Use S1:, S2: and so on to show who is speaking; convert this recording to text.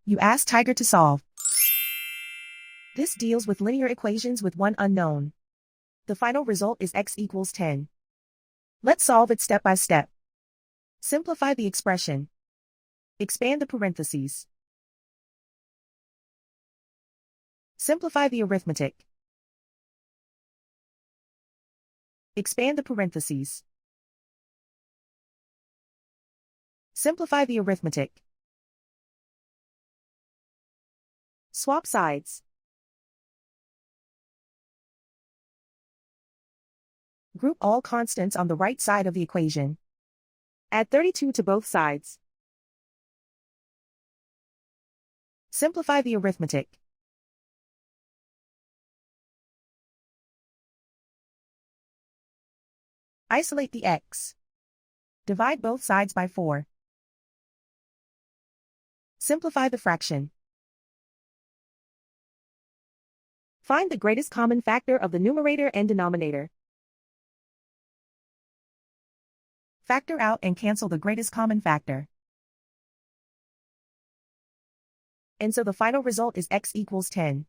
S1: You ask Tiger to solve. This deals with linear equations with one unknown. The final result is x equals 10. Let's solve it step by step. Simplify the expression. Expand the parentheses. Simplify the arithmetic. Expand the parentheses. Simplify the arithmetic. Swap sides. Group all constants on the right side of the equation. Add 32 to both sides. Simplify the arithmetic. Isolate the x. Divide both sides by 4. Simplify the fraction. Find the greatest common factor of the numerator and denominator. Factor out and cancel the greatest common factor. And so the final result is x equals 10.